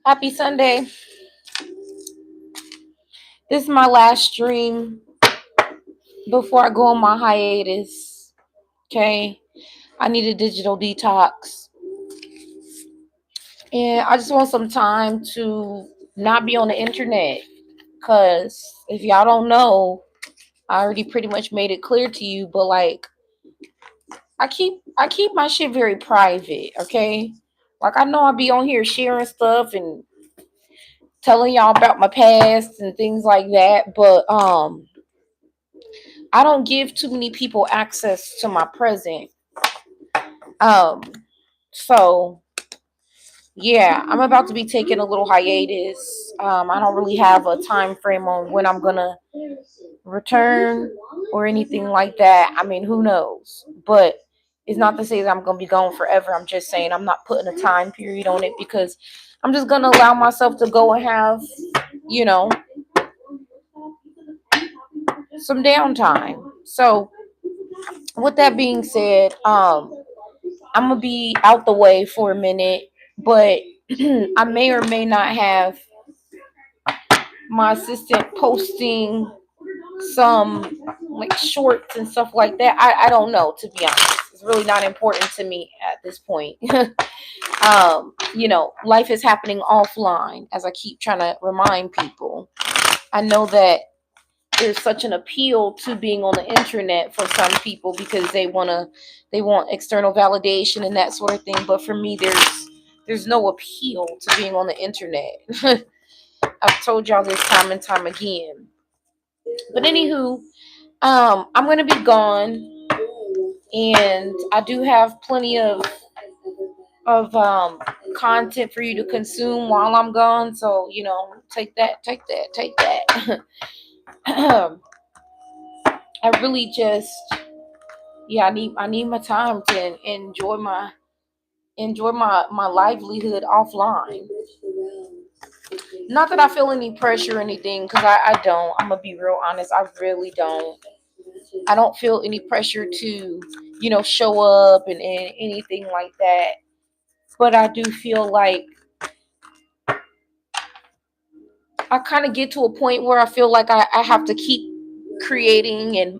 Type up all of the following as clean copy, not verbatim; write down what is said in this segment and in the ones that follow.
Happy Sunday. This is my last stream before I go on my hiatus. Okay. I need a digital detox. And I just want some time to not be on the internet. Cause if y'all don't know, I already pretty much made it clear to you, but like I keep my shit very private, okay? Like I know I be on here sharing stuff and telling y'all about my past and things like that, but I don't give too many people access to my present. Um, so yeah, I'm about to be taking a little hiatus. I don't really have a time frame on when I'm gonna return or anything like that. I mean, who knows? But it's not to say that I'm gonna be gone forever. I'm just saying I'm not putting a time period on it because I'm just gonna allow myself to go and have, you know, some downtime. So with that being said, I'm gonna be out the way for a minute, but I may or may not have my assistant posting some like shorts and stuff like that. I don't know, to be honest. It's really not important to me at this point. Life is happening offline, as I keep trying to remind people. I know that there's such an appeal to being on the internet for some people because they want external validation and that sort of thing. But for me, there's no appeal to being on the internet. I've told y'all this time and time again. But anywho, I'm gonna be gone, and I do have plenty of content for you to consume while I'm gone. So take that, take that. I really just, yeah, I need my time to enjoy my livelihood offline. Not that I feel any pressure or anything, because I don't. I'm gonna be real honest. I really don't. I don't feel any pressure to, show up and anything like that. But I do feel like I kind of get to a point where I feel like I have to keep creating, and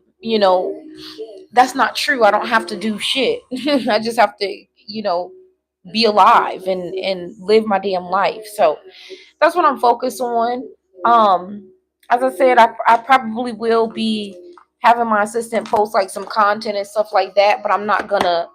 that's not true. I don't have to do shit. I just have to, be alive and live my damn life. So that's what I'm focused on. As I said, I probably will be having my assistant post like some content and stuff like that, but I'm not gonna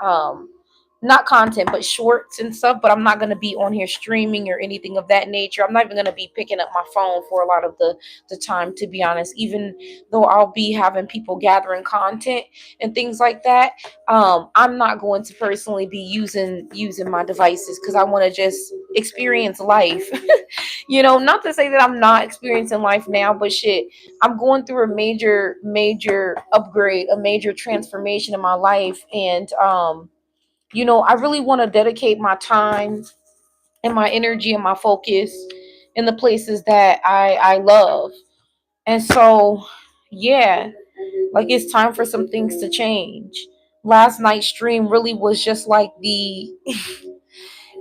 not content but shorts and stuff, but I'm not gonna be on here streaming or anything of that nature. I'm not even gonna be picking up my phone for a lot of the time, to be honest, even though I'll be having people gathering content and things like that. I'm not going to personally be using my devices because I want to just experience life. Not to say that I'm not experiencing life now, but shit, I'm going through a major upgrade, a major transformation in my life, and I really want to dedicate my time and my energy and my focus in the places that I love. And so, yeah, like it's time for some things to change. Last night's stream really was just like the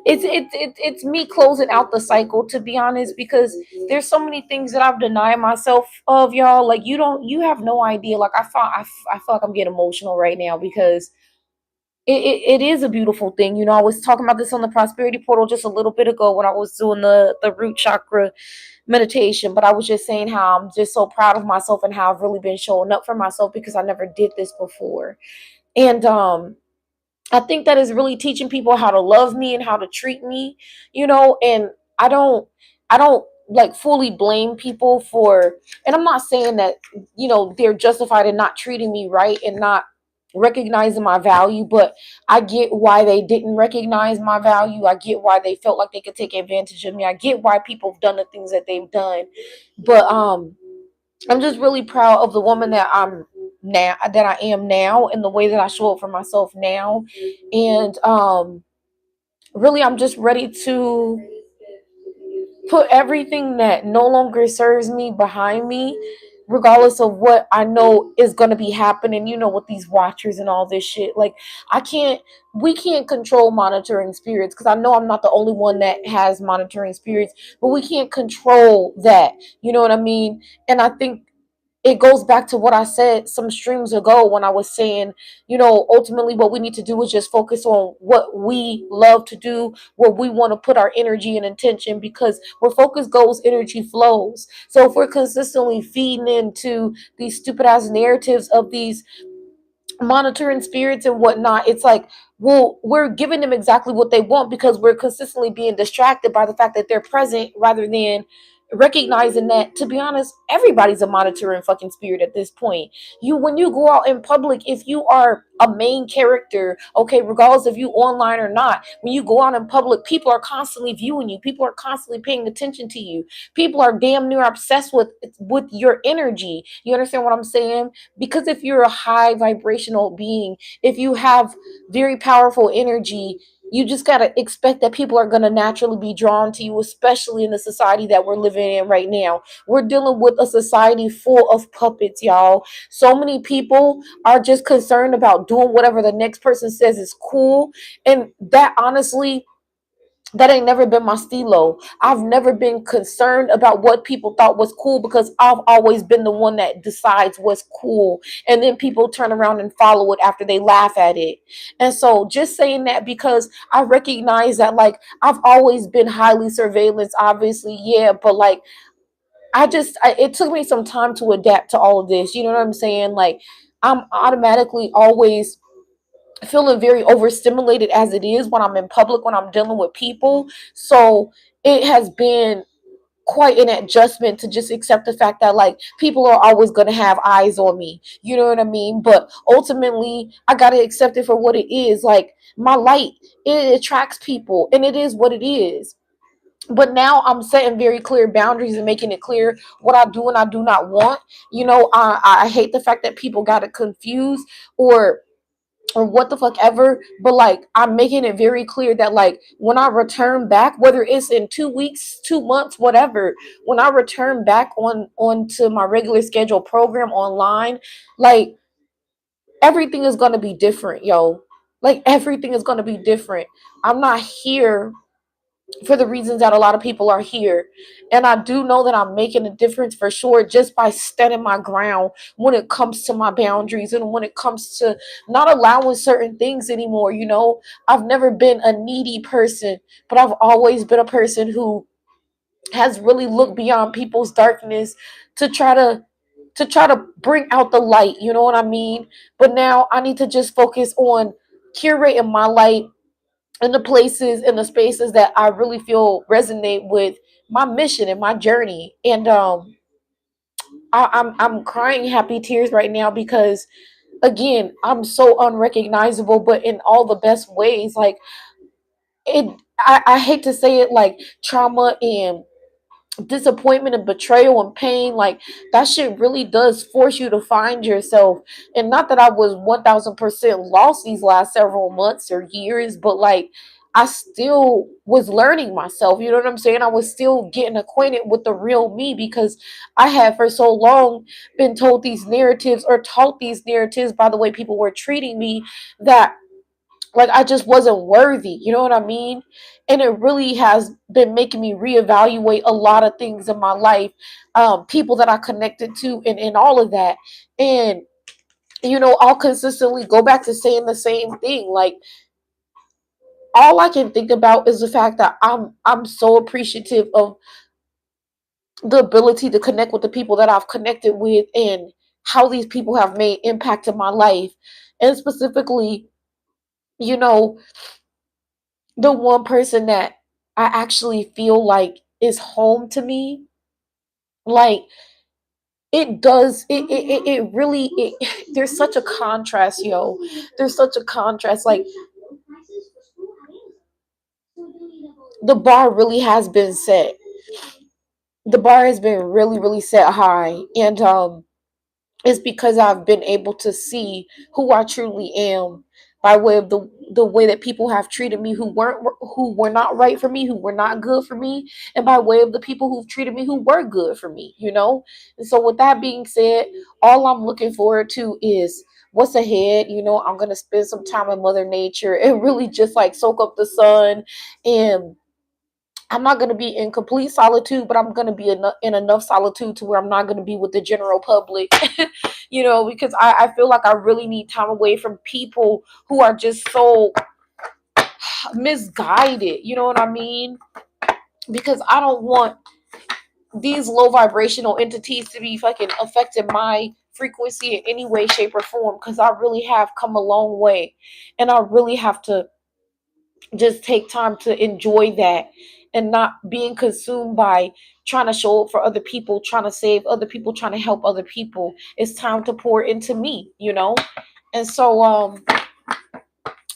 it's me closing out the cycle, to be honest, because there's so many things that I've denied myself of, y'all. Like you have no idea. Like I feel like I'm getting emotional right now because it is a beautiful thing. I was talking about this on the prosperity portal just a little bit ago when I was doing the root chakra meditation, but I was just saying how I'm just so proud of myself and how I've really been showing up for myself because I never did this before. And I think that is really teaching people how to love me and how to treat me, and I don't like fully blame people for, and I'm not saying that, they're justified in not treating me right and not recognizing my value, but I get why they didn't recognize my value. I get why they felt like they could take advantage of me. I get why people have done the things that they've done. But I'm just really proud of the woman that I am now, and the way that I show up for myself now. And really, I'm just ready to put everything that no longer serves me behind me. regardless of what I know is going to be happening, with these watchers and all this shit. Like, I can't, we can't control monitoring spirits, because I know I'm not the only one that has monitoring spirits, but we can't control that. You know what I mean? And I think it goes back to what I said some streams ago when I was saying, ultimately what we need to do is just focus on what we love to do, where we want to put our energy and intention, because where focus goes, energy flows. So if we're consistently feeding into these stupid ass narratives of these monitoring spirits and whatnot, it's like, well, we're giving them exactly what they want, because we're consistently being distracted by the fact that they're present, rather than recognizing that, to be honest, everybody's a monitoring fucking spirit at this point. When you go out in public, if you are a main character, okay, regardless if you online or not, when you go out in public, people are constantly viewing you, people are constantly paying attention to you, people are damn near obsessed with your energy. You understand what I'm saying? Because if you're a high vibrational being, if you have very powerful energy, you just got to expect that people are going to naturally be drawn to you, especially in the society that we're living in right now. We're dealing with a society full of puppets, y'all. So many people are just concerned about doing whatever the next person says is cool. And that, honestly, that ain't never been my stilo. I've never been concerned about what people thought was cool, because I've always been the one that decides what's cool. And then people turn around and follow it after they laugh at it. And so, just saying that, because I recognize that, like, I've always been highly surveillance, obviously, yeah, but like, it took me some time to adapt to all of this. You know what I'm saying? Like, I'm automatically always feeling very overstimulated as it is when I'm in public, when I'm dealing with people. So it has been quite an adjustment to just accept the fact that, like, people are always going to have eyes on me. You know what I mean? But ultimately, I got to accept it for what it is. Like, my light, it attracts people, and it is what it is. But now I'm setting very clear boundaries and making it clear what I do and I do not want. I hate the fact that people got it confused, or what the fuck ever, but like, I'm making it very clear that, like, when I return back, whether it's in 2 weeks, 2 months, whatever, when I return back onto my regular schedule program online, like, everything is going to be different, yo. Like, everything is going to be different. I'm not here for the reasons that a lot of people are here. And I do know that I'm making a difference for sure, just by standing my ground when it comes to my boundaries, and when it comes to not allowing certain things anymore. I've never been a needy person, but I've always been a person who has really looked beyond people's darkness to try to bring out the light. You know what I mean? But now I need to just focus on curating my light in the places, in the spaces that I really feel resonate with my mission and my journey. And I'm crying happy tears right now, because again, I'm so unrecognizable, but in all the best ways. Like, it, I hate to say it, like, trauma and disappointment and betrayal and pain, like, that shit really does force you to find yourself. And not that I was 1000% lost these last several months or years, but like, I still was learning myself. You know what I'm saying? I was still getting acquainted with the real me, because I had for so long been told these narratives, or taught these narratives by the way people were treating me, that, like, I just wasn't worthy. You know what I mean? And it really has been making me reevaluate a lot of things in my life, people that I connected to, and all of that. And I'll consistently go back to saying the same thing. Like, all I can think about is the fact that I'm so appreciative of the ability to connect with the people that I've connected with, and how these people have made impact in my life. And specifically, you know, the one person that I actually feel like is home to me, like, it does it really, there's such a contrast, yo. There's such a contrast. Like, the bar really has been set. The bar has been really, really set high. And it's because I've been able to see who I truly am by way of the way that people have treated me who were not right for me, who were not good for me, and by way of the people who've treated me who were good for me, you know? And so with that being said, all I'm looking forward to is what's ahead. You know, I'm gonna spend some time with Mother Nature and really just like soak up the sun. And I'm not going to be in complete solitude, but I'm going to be in enough solitude to where I'm not going to be with the general public, you know, because I feel like I really need time away from people who are just so misguided. You know what I mean? Because I don't want these low vibrational entities to be fucking affecting my frequency in any way, shape, or form, because I really have come a long way. And I really have to just take time to enjoy that and not being consumed by trying to show up for other people, trying to save other people, trying to help other people. It's time to pour into me, you know? And so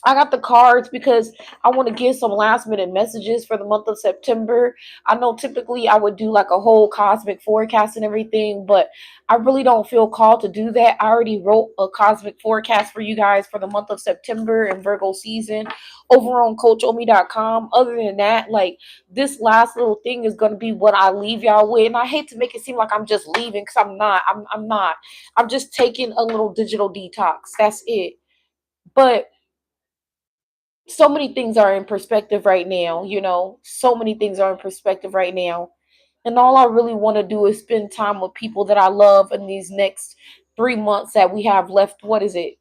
I got the cards because I want to give some last minute messages for the month of September. I know typically I would do like a whole cosmic forecast and everything, but I really don't feel called to do that. I already wrote a cosmic forecast for you guys for the month of September and Virgo season over on coachomi.com. Other than that, like this last little thing is going to be what I leave y'all with. And I hate to make it seem like I'm just leaving because I'm not. I'm not. I'm just taking a little digital detox. That's it. But so many things are in perspective right now, you know, so many things are in perspective right now. And all I really want to do is spend time with people that I love in these next 3 months that we have left. What is it?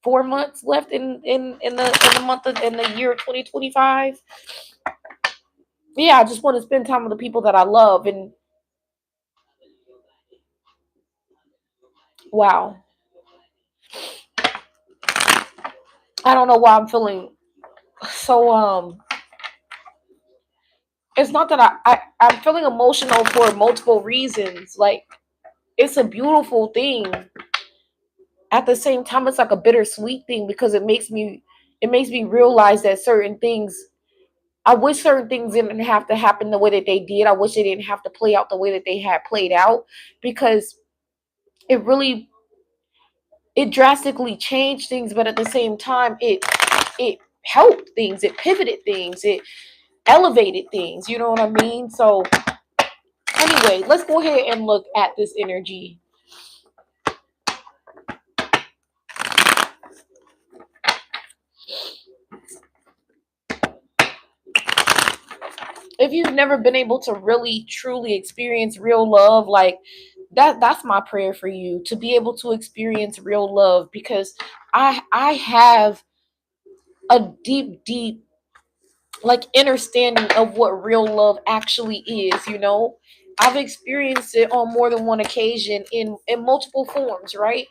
4 months left in the month of in the year 2025. Yeah, I just want to spend time with the people that I love. And wow, I don't know why I'm feeling so it's not that I'm feeling emotional for multiple reasons. Like it's a beautiful thing. At the same time, it's like a bittersweet thing because it makes me realize that certain things, I wish certain things didn't have to happen the way that they did. I wish they didn't have to play out the way that they had played out, because it really, it drastically changed things, but at the same time it helped things, it pivoted things, it elevated things, you know what I mean? So anyway, let's go ahead and look at this energy. If you've never been able to really truly experience real love, like that's my prayer for you, to be able to experience real love, because I have a deep like understanding of what real love actually is, you know. I've experienced it on more than one occasion in multiple forms, right?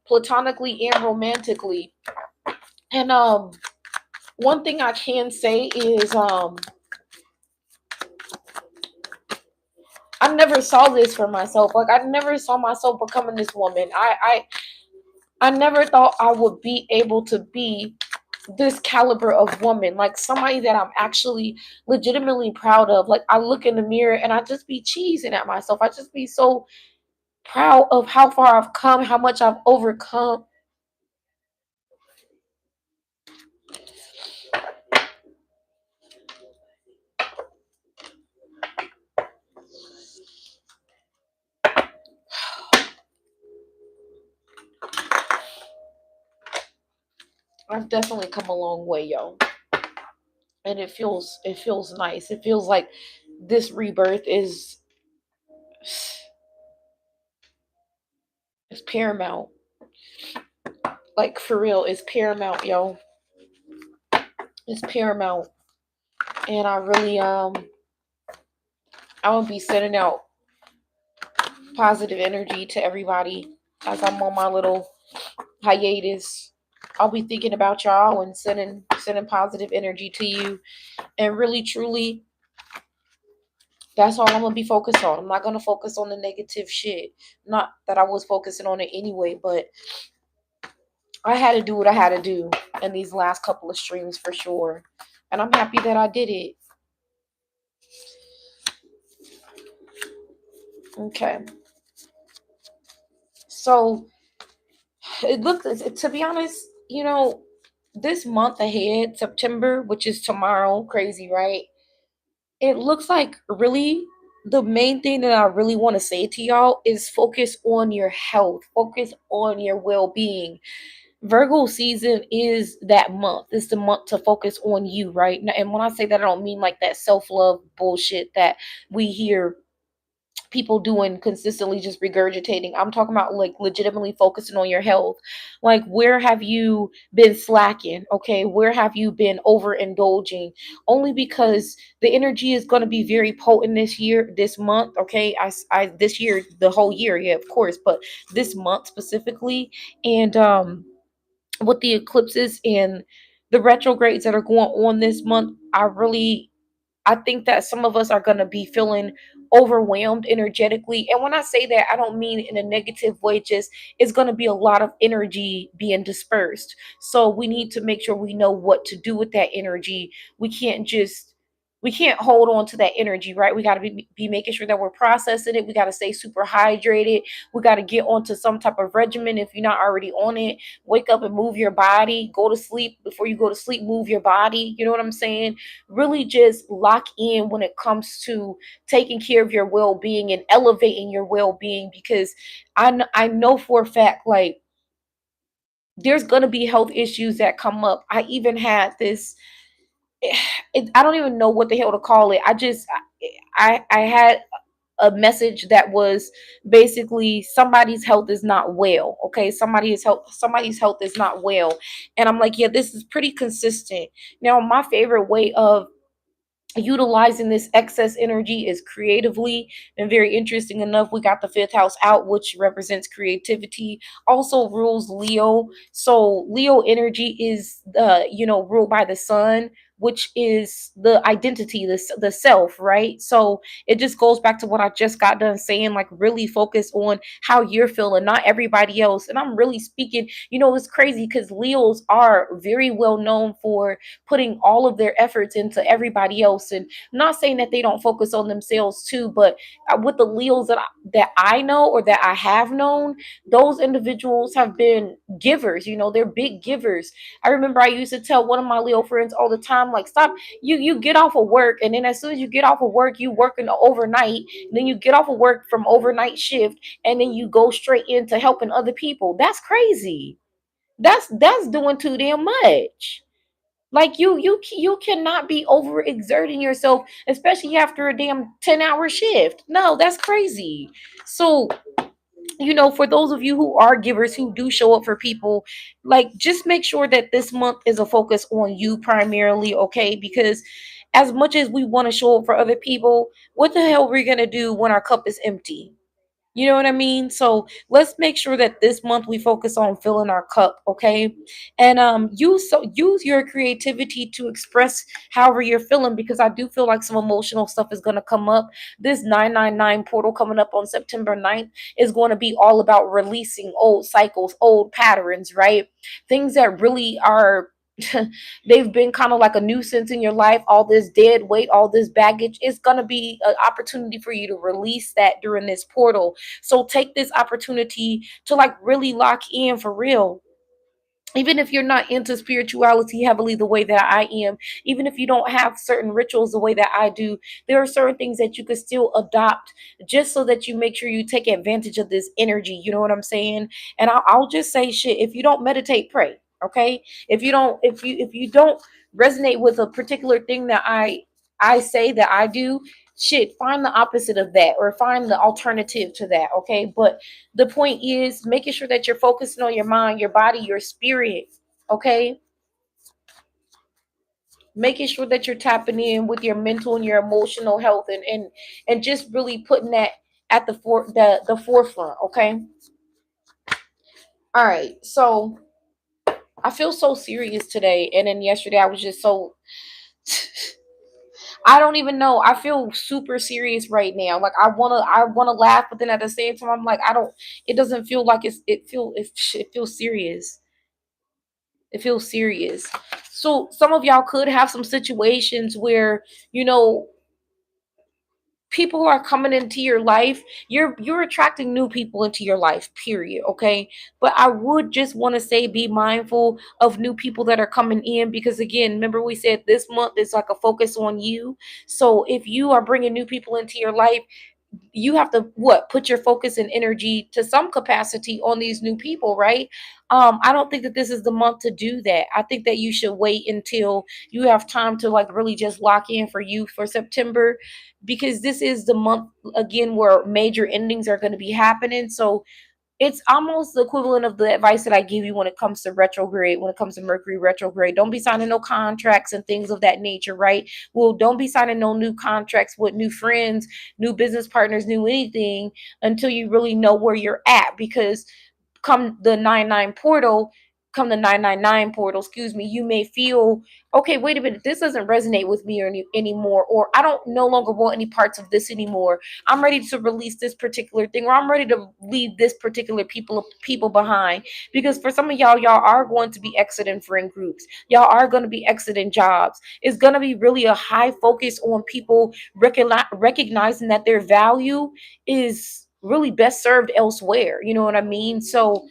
Platonically and romantically. And one thing I can say is I never saw this for myself. Like I never saw myself becoming this woman. I never thought I would be able to be this caliber of woman, like somebody that I'm actually legitimately proud of. Like I look in the mirror and I just be cheesing at myself. I just be so proud of how far I've come, how much I've overcome. I've definitely come a long way, yo. And it feels nice. It feels like this rebirth is paramount. Like for real, it's paramount, yo. It's paramount. And I really I will be sending out positive energy to everybody as I'm on my little hiatus. I'll be thinking about y'all and sending positive energy to you. And really truly, that's all I'm gonna be focused on. I'm not gonna focus on the negative shit. Not that I was focusing on it anyway, but I had to do what I had to do in these last couple of streams for sure. And I'm happy that I did it. Okay. So it looked, to be honest, you know, this month ahead, September, which is tomorrow, crazy, right? It looks like really the main thing that I really want to say to y'all is focus on your health, focus on your well being. Virgo season is that month. It's the month to focus on you, right? And when I say that, I don't mean like that self love bullshit that we hear people doing consistently, just regurgitating. I'm talking about like legitimately focusing on your health. Like, where have you been slacking? Okay, where have you been overindulging? Only because the energy is going to be very potent this year, this month. Okay, this year, the whole year, yeah, of course, but this month specifically. And with the eclipses and the retrogrades that are going on this month, I think that some of us are going to be feeling overwhelmed energetically. And when I say that, I don't mean in a negative way, just it's going to be a lot of energy being dispersed. So we need to make sure we know what to do with that energy. We can't hold on to that energy, right? We got to be making sure that we're processing it. We got to stay super hydrated. We got to get onto some type of regimen if you're not already on it. Wake up and move your body. Go to sleep. Before you go to sleep, move your body. You know what I'm saying? Really just lock in when it comes to taking care of your well-being and elevating your well-being, because I know for a fact, like, there's going to be health issues that come up. I even had this I don't even know what the hell to call it. I had a message that was basically somebody's health is not well. Okay, somebody's health is not well, and I'm like, yeah, this is pretty consistent. Now, my favorite way of utilizing this excess energy is creatively, and very interesting enough, we got the fifth house out, which represents creativity, also rules Leo. So Leo energy is ruled by the sun, which is the identity, the self, right? So it just goes back to what I just got done saying, like, really focus on how you're feeling, not everybody else. And I'm really speaking, it's crazy because Leos are very well known for putting all of their efforts into everybody else. And I'm not saying that they don't focus on themselves too, but with the Leos that I know, or that I have known, those individuals have been givers. They're big givers. I remember I used to tell one of my Leo friends all the time, like, stop, you get off of work, and then as soon as you get off of work, you work in the overnight, and then you get off of work from overnight shift, and then you go straight into helping other people. That's crazy. That's doing too damn much. Like, you cannot be overexerting yourself, especially after a damn 10-hour shift. No, that's crazy. So, for those of you who are givers, who do show up for people, like, just make sure that this month is a focus on you primarily, okay? Because as much as we want to show up for other people, what the hell are we gonna do when our cup is empty? You know what I mean? So let's make sure that this month we focus on filling our cup, okay? And use your creativity to express however you're feeling, because I do feel like some emotional stuff is gonna come up. This 999 portal coming up on September 9th is going to be all about releasing old cycles, old patterns, right? Things that really are they've been kind of like a nuisance in your life, all this dead weight, all this baggage. It's going to be an opportunity for you to release that during this portal. So take this opportunity to, like, really lock in for real. Even if you're not into spirituality heavily the way that I am, even if you don't have certain rituals the way that I do, there are certain things that you could still adopt, just so that you make sure you take advantage of this energy. You know what I'm saying? And I'll just say, shit, if you don't meditate, pray. Okay? If you don't resonate with a particular thing that I say that I do, shit, find the opposite of that, or find the alternative to that. Okay? But the point is making sure that you're focusing on your mind, your body, your spirit. Okay? Making sure that you're tapping in with your mental and your emotional health, and just really putting that at the forefront. Okay? All right. So I feel so serious today, and then yesterday I was just so I don't even know. I feel super serious right now. Like, I wanna laugh, but then at the same time I'm like, I don't. It doesn't feel like it feels serious. It feels serious. So some of y'all could have some situations where, you know, people who are coming into your life, you're attracting new people into your life, period. Okay, but I would just want to say be mindful of new people that are coming in, because again, remember we said this month is like a focus on you. So if you are bringing new people into your life, you have to what, put your focus and energy to some capacity on these new people, right? I don't think that this is the month to do that. I think that you should wait until you have time to like really just lock in for you for September, because this is the month again where major endings are going to be happening. So it's almost the equivalent of the advice that I give you when it comes to retrograde, when it comes to Mercury retrograde. Don't be signing no contracts and things of that nature, right? Well, don't be signing no new contracts with new friends, new business partners, new anything until you really know where you're at. Because come the 99 portal, come the 999 portal, excuse me, you may feel, okay, wait a minute, this doesn't resonate with me anymore, or I don't no longer want any parts of this anymore. I'm ready to release this particular thing, or I'm ready to leave this particular people behind. Because for some of y'all are going to be exiting friend groups. Y'all are going to be exiting jobs. It's going to be really a high focus on people recognizing that their value is really best served elsewhere. You know what I mean? So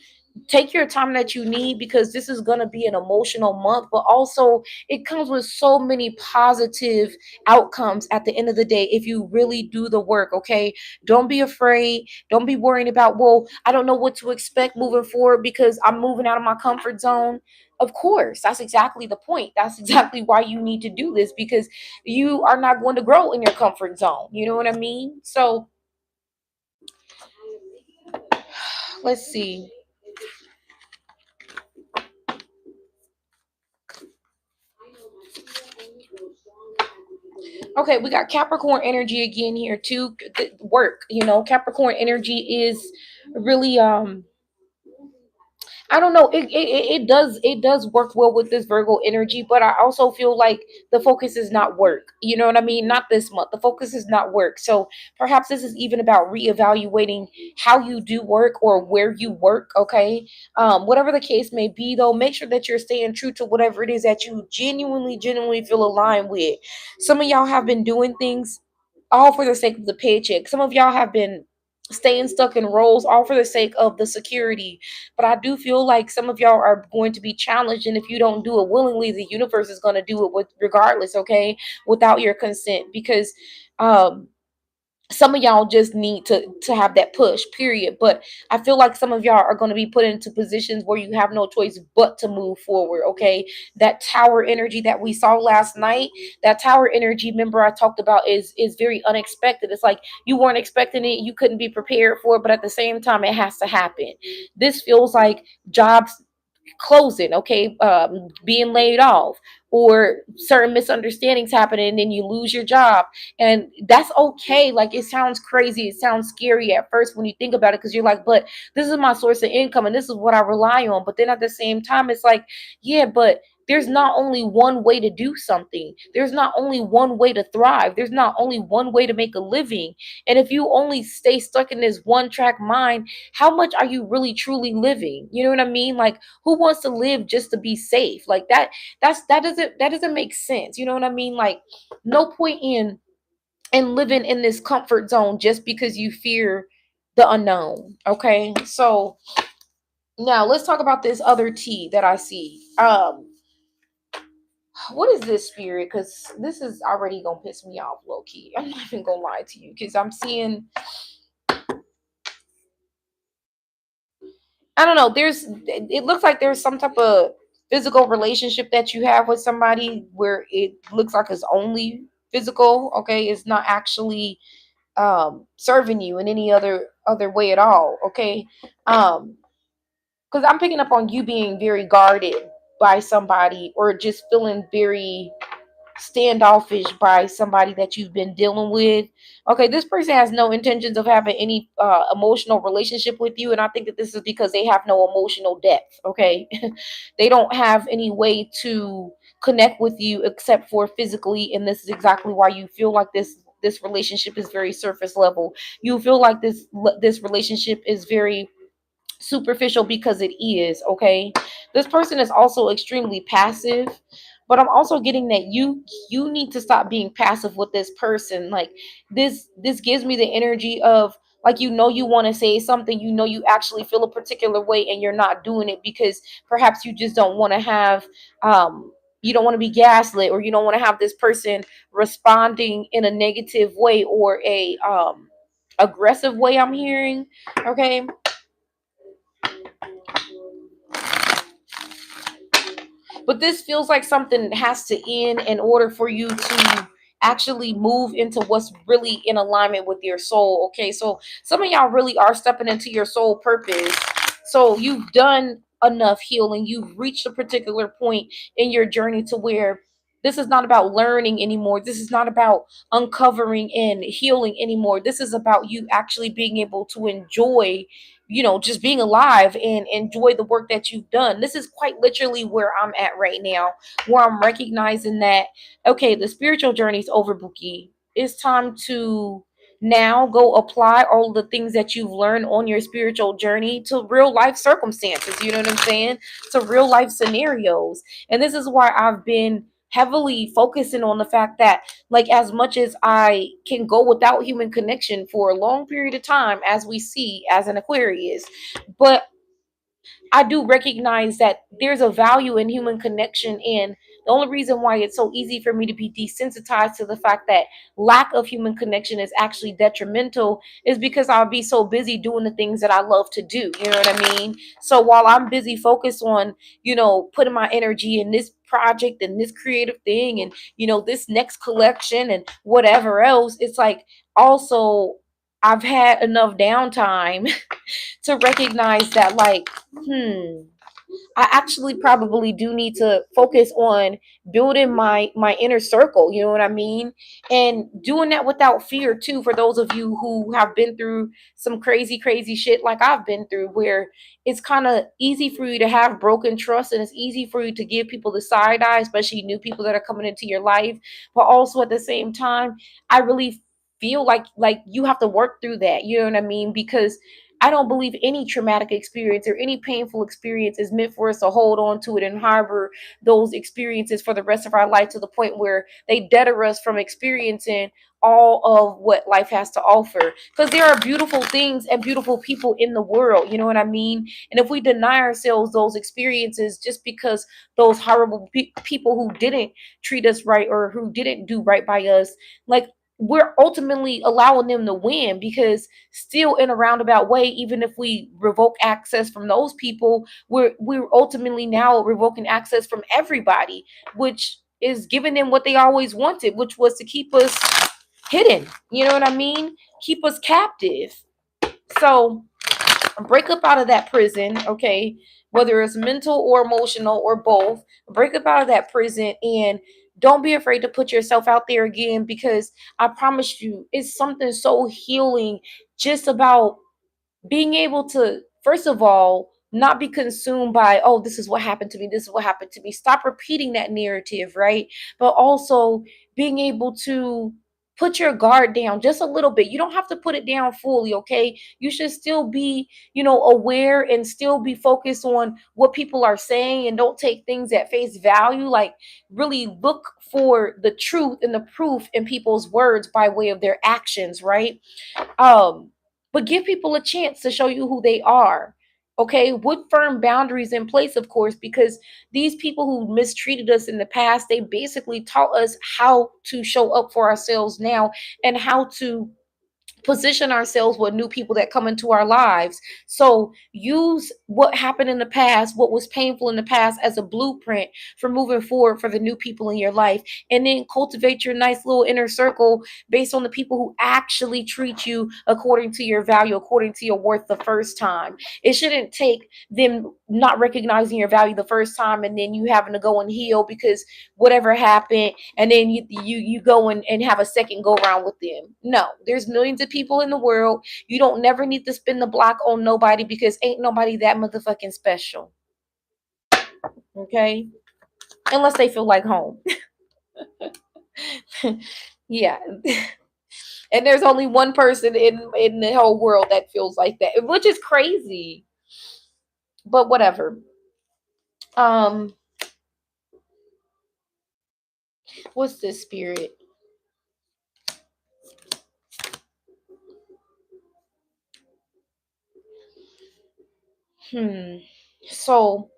take your time that you need, because this is going to be an emotional month, but also it comes with so many positive outcomes at the end of the day if you really do the work. Okay, don't be afraid, don't be worrying about, well, I don't know what to expect moving forward because I'm moving out of my comfort zone. Of course, that's exactly the point. That's exactly why you need to do this, because you are not going to grow in your comfort zone. You know what I mean? So let's see. Okay, we got Capricorn energy again here too. Work, Capricorn energy is really I don't know. It does work well with this Virgo energy, but I also feel like the focus is not work. You know what I mean? Not this month. The focus is not work. So perhaps this is even about reevaluating how you do work or where you work. Okay, whatever the case may be, though, make sure that you're staying true to whatever it is that you genuinely feel aligned with. Some of y'all have been doing things all for the sake of the paycheck. Some of y'all have been staying stuck in roles all for the sake of the security. But I do feel like some of y'all are going to be challenged, and if you don't do it willingly, the universe is going to do it with regardless, okay, without your consent. Because um some of y'all just need to have that push, period. But I feel like some of y'all are going to be put into positions where you have no choice but to move forward. Okay, that tower energy that we saw last night, that tower energy, remember I talked about, is very unexpected. It's like you weren't expecting it, you couldn't be prepared for it, but at the same time it has to happen. This feels like jobs closing, okay, being laid off, or certain misunderstandings happening, and then you lose your job. And that's okay. Like, it sounds crazy, it sounds scary at first when you think about it, because you're like, but this is my source of income and this is what I rely on. But then at the same time, it's like, yeah, but there's not only one way to do something. There's not only one way to thrive. There's not only one way to make a living. And if you only stay stuck in this one track mind, how much are you really truly living? You know what I mean? Like, who wants to live just to be safe? Like that doesn't make sense. You know what I mean? Like, no point in living in this comfort zone just because you fear the unknown. Okay, so now let's talk about this other T that I see. What is this, spirit? Because this is already gonna piss me off, low key. I'm not even gonna lie to you, because I'm seeing, I don't know, it looks like there's some type of physical relationship that you have with somebody where it looks like it's only physical. Okay, it's not actually serving you in any other way at all. Okay, because I'm picking up on you being very guarded by somebody, or just feeling very standoffish by somebody that you've been dealing with. Okay, this person has no intentions of having any emotional relationship with you, and I think that this is because they have no emotional depth. Okay, they don't have any way to connect with you except for physically, and this is exactly why you feel like this relationship is very surface level. You feel like this relationship is very superficial, because it is. Okay, this person is also extremely passive, But I'm also getting that you need to stop being passive with this person. Like this gives me the energy of, like, you want to say something, you actually feel a particular way, and you're not doing it because perhaps you just don't want to have you don't want to be gaslit, or you don't want to have this person responding in a negative way or a aggressive way, I'm hearing. Okay. But this feels like something has to end in order for you to actually move into what's really in alignment with your soul. Okay, so some of y'all really are stepping into your soul purpose. So you've done enough healing, you've reached a particular point in your journey to where this is not about learning anymore, this is not about uncovering and healing anymore, this is about you actually being able to enjoy, just being alive and enjoy the work that you've done. This is quite literally where I'm at right now, where I'm recognizing that, okay, the spiritual journey is over, Buki. It's time to now go apply all the things that you've learned on your spiritual journey to real life circumstances. You know what I'm saying? To real life scenarios. And this is why I've been heavily focusing on the fact that, like, as much as I can go without human connection for a long period of time, as we see as an Aquarius, but I do recognize that there's a value in human connection. And the only reason why it's so easy for me to be desensitized to the fact that lack of human connection is actually detrimental is because I'll be so busy doing the things that I love to do. You know what I mean? So while I'm busy focused on, putting my energy in this project and this creative thing and, this next collection and whatever else, it's like also I've had enough downtime to recognize that, like, I actually probably do need to focus on building my inner circle, you know what I mean? And doing that without fear too, for those of you who have been through some crazy shit like I've been through, where it's kind of easy for you to have broken trust, and it's easy for you to give people the side eye, especially new people that are coming into your life. But also at the same time, I really feel like you have to work through that, you know what I mean? Because I don't believe any traumatic experience or any painful experience is meant for us to hold on to it and harbor those experiences for the rest of our life, to the point where they deter us from experiencing all of what life has to offer. Because there are beautiful things and beautiful people in the world, you know what I mean? And if we deny ourselves those experiences just because those horrible people who didn't treat us right or who didn't do right by us, like, we're ultimately allowing them to win. Because still, in a roundabout way, even if we revoke access from those people, we're ultimately now revoking access from everybody, which is giving them what they always wanted, which was to keep us hidden, you know what I mean? Keep us captive. So break up out of that prison, okay? Whether it's mental or emotional or both, break up out of that prison, and don't be afraid to put yourself out there again, because I promise you, it's something so healing just about being able to, first of all, not be consumed by, oh, this is what happened to me, this is what happened to me. Stop repeating that narrative, right? But also being able to put your guard down just a little bit. You don't have to put it down fully, okay? You should still be, aware, and still be focused on what people are saying, and don't take things at face value. Like, really look for the truth and the proof in people's words by way of their actions, right? um but give people a chance to show you who they are, okay, with firm boundaries in place, of course, because these people who mistreated us in the past, they basically taught us how to show up for ourselves now, and how to position ourselves with new people that come into our lives. So use what happened in the past, what was painful in the past, as a blueprint for moving forward for the new people in your life. And then cultivate your nice little inner circle based on the people who actually treat you according to your value, according to your worth the first time. It shouldn't take them not recognizing your value the first time and then you having to go and heal because whatever happened, and then you go and have a second go around with them. No, there's millions of people in the world. You don't never need to spin the block on nobody, because ain't nobody that motherfucking special. Okay? Unless they feel like home. Yeah. And there's only one person in the whole world that feels like that, which is crazy. But whatever. Um What's this spirit? Hmm. So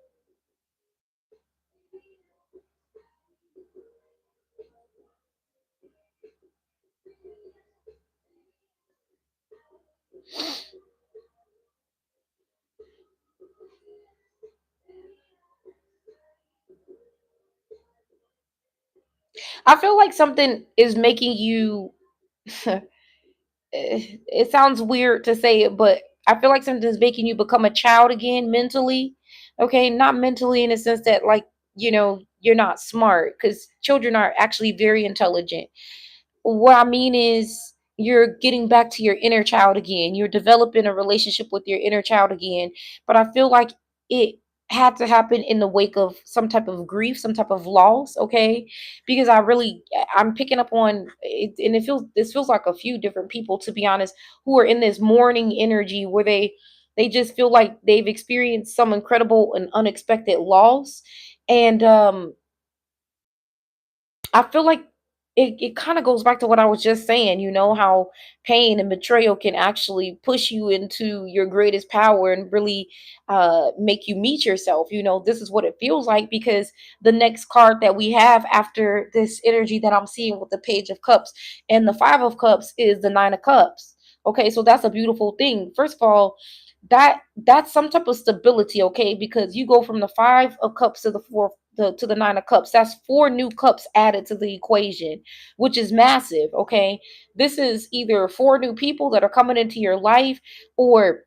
I feel like something is making you it sounds weird to say it, but I feel like something's making you become a child again mentally. Okay, not mentally in the sense that like, you're not smart, because children are actually very intelligent. What I mean is you're getting back to your inner child again. You're developing a relationship with your inner child again. But I feel like it had to happen in the wake of some type of grief, some type of loss, okay? Because I'm picking up on it, and this feels like a few different people, to be honest, who are in this mourning energy where they just feel like they've experienced some incredible and unexpected loss. And I feel like it kind of goes back to what I was just saying, how pain and betrayal can actually push you into your greatest power and really make you meet yourself. This is what it feels like, because the next card that we have after this energy that I'm seeing with the Page of Cups and the Five of Cups is the Nine of Cups. Okay, so that's a beautiful thing. First of all, that's some type of stability, okay? Because you go from the Five of Cups to the four to the Nine of Cups. That's four new cups added to the equation, which is massive, okay? This is either four new people that are coming into your life, or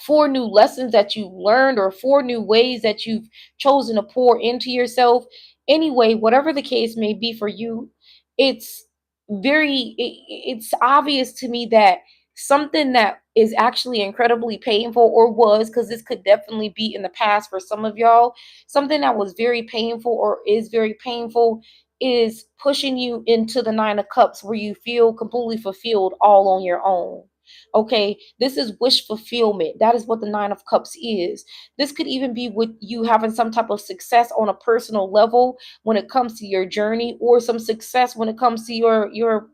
four new lessons that you learned, or four new ways that you've chosen to pour into yourself. Anyway, whatever the case may be for you, it's it's obvious to me that something that is actually incredibly painful, or was, because this could definitely be in the past for some of y'all, something that was very painful or is very painful is pushing you into the Nine of Cups, where you feel completely fulfilled all on your own. Okay, this is wish fulfillment. That is what the Nine of Cups is. This could even be with you having some type of success on a personal level when it comes to your journey, or some success when it comes to your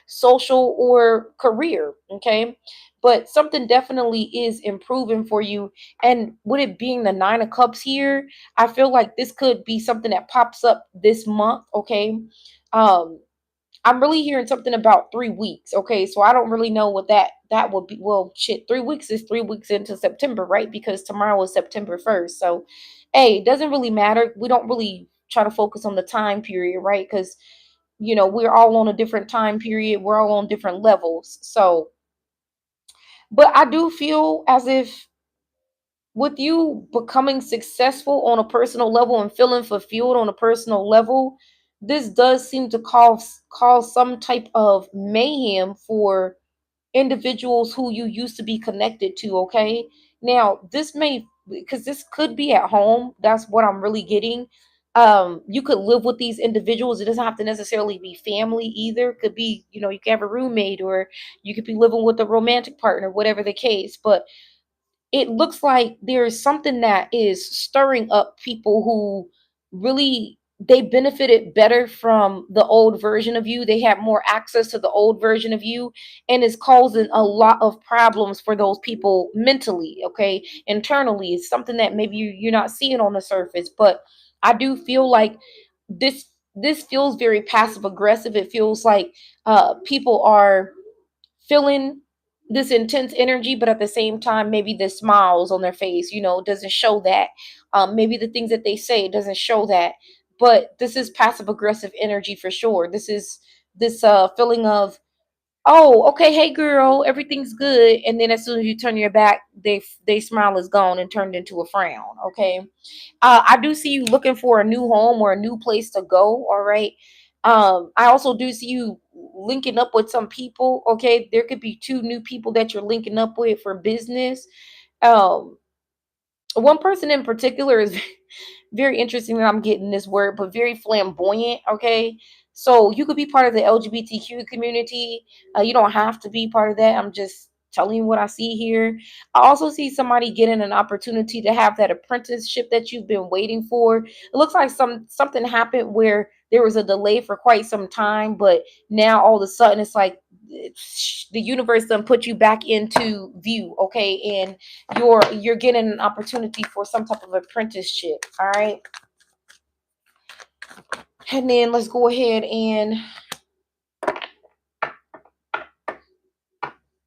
social or career. Okay, but something definitely is improving for you. And with it being the Nine of Cups here, I feel like this could be something that pops up this month. Okay, um I'm really hearing something about 3 weeks. Okay, so I don't really know what that would be. Well, shit, 3 weeks is 3 weeks into September, right? Because tomorrow is September 1st. So, hey, it doesn't really matter. We don't really try to focus on the time period, right? Because we're all on a different time period. We're all on different levels. So, but I do feel as if with you becoming successful on a personal level and feeling fulfilled on a personal level, this does seem to cause some type of mayhem for individuals who you used to be connected to. Okay, now this may, because this could be at home. That's what I'm really getting. You could live with these individuals. It doesn't have to necessarily be family either. It could be, you could have a roommate, or you could be living with a romantic partner, whatever the case. But it looks like there's something that is stirring up people who really, they benefited better from the old version of you. They had more access to the old version of you, and it's causing a lot of problems for those people mentally. Okay, internally, it's something that maybe you're not seeing on the surface. But I do feel like this feels very passive aggressive. It feels like people are feeling this intense energy, but at the same time, maybe the smiles on their face, doesn't show that. Maybe the things that they say doesn't show that. But this is passive aggressive energy for sure. This is this feeling of, oh, okay, hey girl, everything's good, and then as soon as you turn your back, they smile is gone and turned into a frown. Okay, I do see you looking for a new home or a new place to go. All right. I also do see you linking up with some people. Okay, there could be two new people that you're linking up with for business. Um, One person in particular is very interesting that I'm getting this word, but very flamboyant. Okay, so you could be part of the LGBTQ community. You don't have to be part of that. I'm just telling you what I see here. I also see somebody getting an opportunity to have that apprenticeship that you've been waiting for. It looks like something happened where there was a delay for quite some time, but now all of a sudden it's like the universe done put you back into view, okay, and you're getting an opportunity for some type of apprenticeship. All right, and then let's go ahead and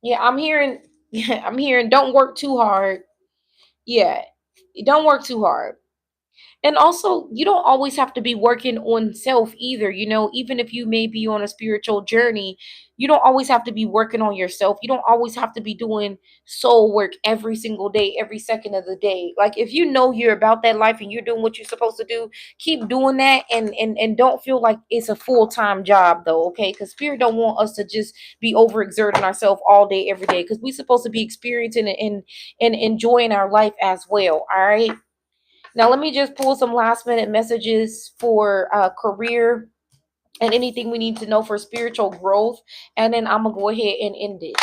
yeah, I'm hearing I'm hearing don't work too hard. Yeah, don't work too hard. And also, you don't always have to be working on self either. Even if you may be on a spiritual journey, you don't always have to be working on yourself. You don't always have to be doing soul work every single day, every second of the day. Like if you know you're about that life and you're doing what you're supposed to do, keep doing that, and don't feel like it's a full-time job though, okay? Because spirit don't want us to just be overexerting ourselves all day, every day. Because we're supposed to be experiencing and enjoying our life as well. All right. Now, let me just pull some last minute messages for career and anything we need to know for spiritual growth. And then I'm going to go ahead and end it.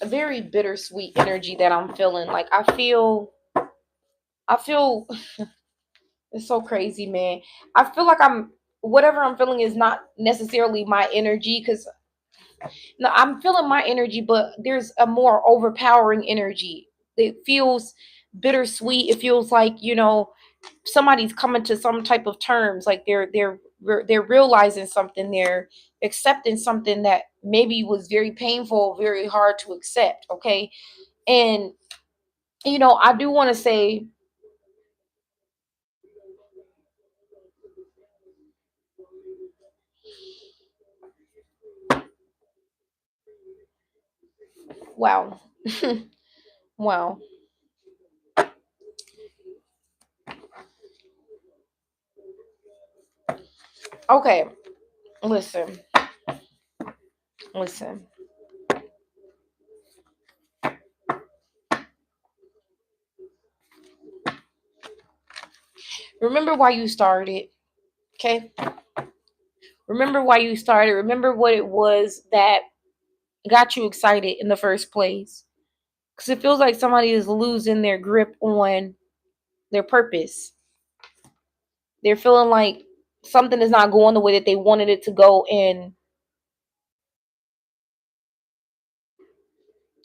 A very bittersweet energy that I'm feeling. Like I feel, it's so crazy, man. I feel like whatever I'm feeling is not necessarily my energy because no, I'm feeling my energy, but there's a more overpowering energy. It feels bittersweet. It feels like, somebody's coming to some type of terms, like they're realizing something, they're accepting something that maybe was very painful, very hard to accept, okay? And I do want to say, wow. Wow. Okay, listen. Listen. Remember why you started, okay? Remember why you started. Remember what it was that got you excited in the first place. Because it feels like somebody is losing their grip on their purpose. They're feeling like something is not going the way that they wanted it to go. And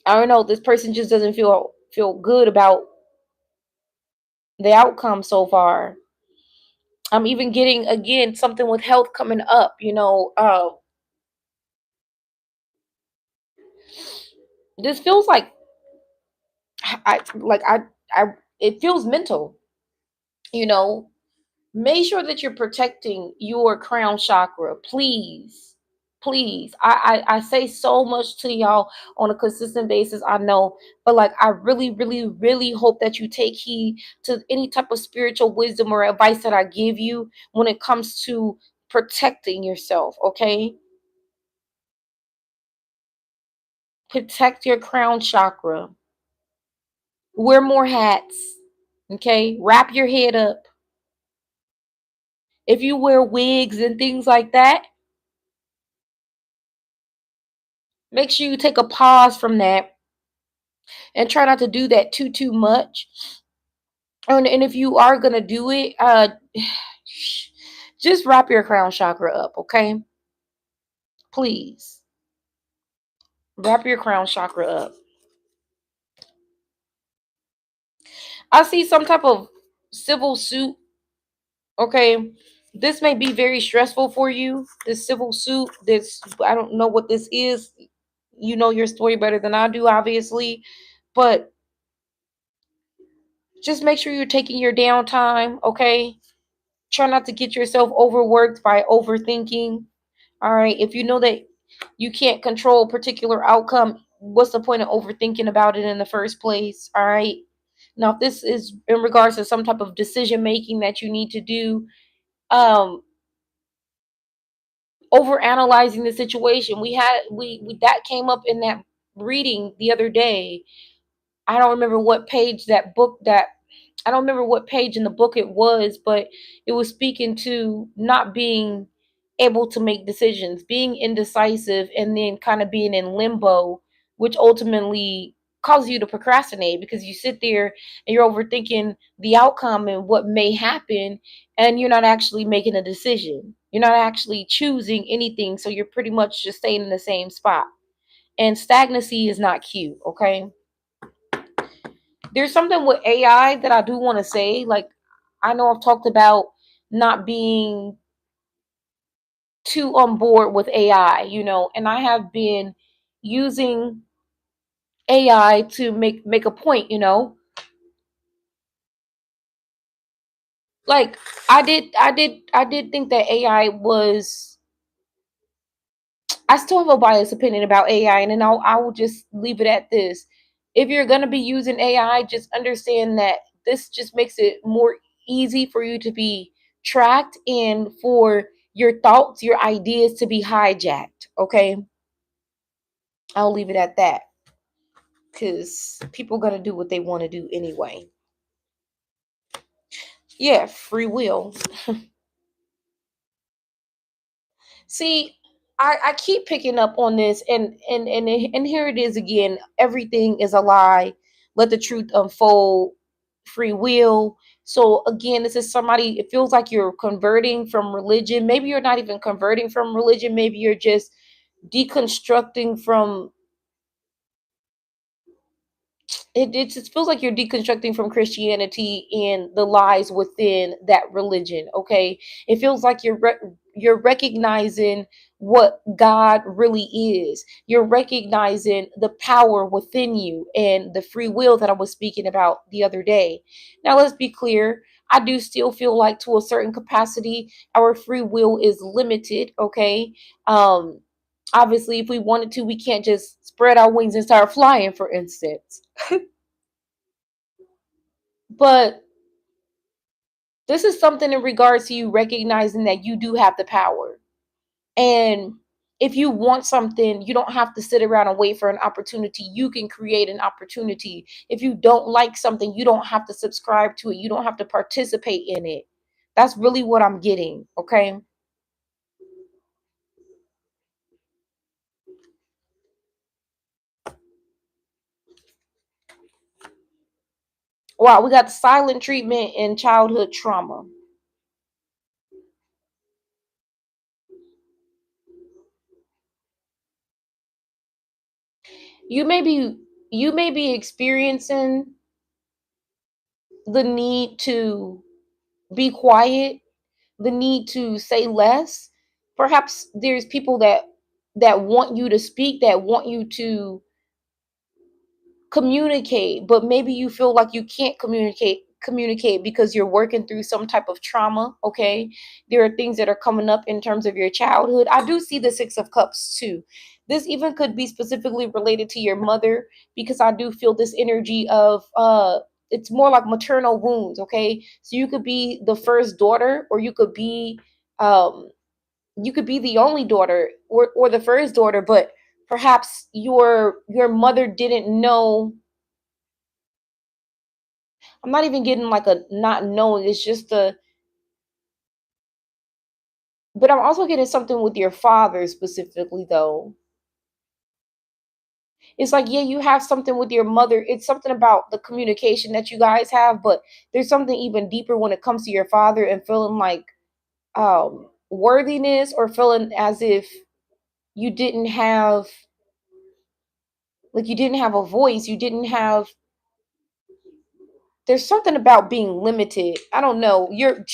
I don't know, this person just doesn't feel good about the outcome so far. I'm even getting again something with health coming up. This feels like I it feels mental. You know, Make sure that you're protecting your crown chakra, please. Please. I say so much to y'all on a consistent basis, I know, but like I really, really, really hope that you take heed to any type of spiritual wisdom or advice that I give you when it comes to protecting yourself, okay? Protect your crown chakra. Wear more hats, okay? Wrap your head up. If you wear wigs and things like that, make sure you take a pause from that and try not to do that too much. And if you are gonna do it, just wrap your crown chakra up, okay? Please wrap your crown chakra up. I see some type of civil suit. Okay, this may be very stressful for you. This civil suit. This I don't know what this is. You know your story better than I do, obviously, but just make sure you're taking your downtime. Okay, try not to get yourself overworked by overthinking. All right. If you know that you can't control a particular outcome, what's the point of overthinking about it in the first place? All right. Now, if this is in regards to some type of decision making that you need to do, um, over analyzing the situation. We that came up in that reading the other day. I don't remember what page that book that I don't remember what page in the book it was, but it was speaking to not being able to make decisions, being indecisive and then kind of being in limbo, which ultimately causes you to procrastinate because you sit there and you're overthinking the outcome and what may happen, and you're not actually making a decision. You're not actually choosing anything, so you're pretty much just staying in the same spot. And stagnancy is not cute, okay? There's something with AI that I do want to say. Like, I know I've talked about not being too on board with AI, and I have been using AI to make a point. Like, I did think that AI was. I still have a biased opinion about AI, and then I will just leave it at this. If you're gonna be using AI, just understand that this just makes it more easy for you to be tracked and for your thoughts, your ideas to be hijacked. Okay, I'll leave it at that because people gonna do what they want to do anyway. Yeah, free will. See, I keep picking up on this, and here it is again. Everything is a lie. Let the truth unfold. Free will. So again, this is somebody. It feels like you're converting from religion. Maybe you're not even converting from religion. Maybe you're just deconstructing from it just feels like you're deconstructing from Christianity and the lies within that religion. Okay, it feels like you're recognizing what God really is. You're recognizing the power within you and the free will that I was speaking about the other day. Now, let's be clear. I do still feel like to a certain capacity, our free will is limited. Okay, um, obviously, if we wanted to, we can't just spread our wings and start flying, for instance. But this is something in regards to you recognizing that you do have the power. And if you want something, you don't have to sit around and wait for an opportunity. You can create an opportunity. If you don't like something, you don't have to subscribe to it. You don't have to participate in it. That's really what I'm getting. Okay. Wow. We got the silent treatment in childhood trauma. You may be you may be experiencing the need to be quiet, the need to say less. Perhaps there's people that want you to speak, that want you to communicate, but maybe you feel like you can't communicate because you're working through some type of trauma. Okay, there are things that are coming up in terms of your childhood. I do see the 6 of cups too. This even could be specifically related to your mother, because I do feel this energy of it's more like maternal wounds. Okay, so you could be the first daughter, or um you could be the only daughter, or the first daughter, but perhaps your mother didn't know. I'm not even getting like a not knowing, it's just a, but I'm also getting something with your father specifically though. It's like, yeah, you have something with your mother. It's something about the communication that you guys have, but there's something even deeper when it comes to your father and feeling like worthiness, or feeling as if you didn't have, like, you didn't have a voice, you didn't have, there's something about being limited. I don't know. Your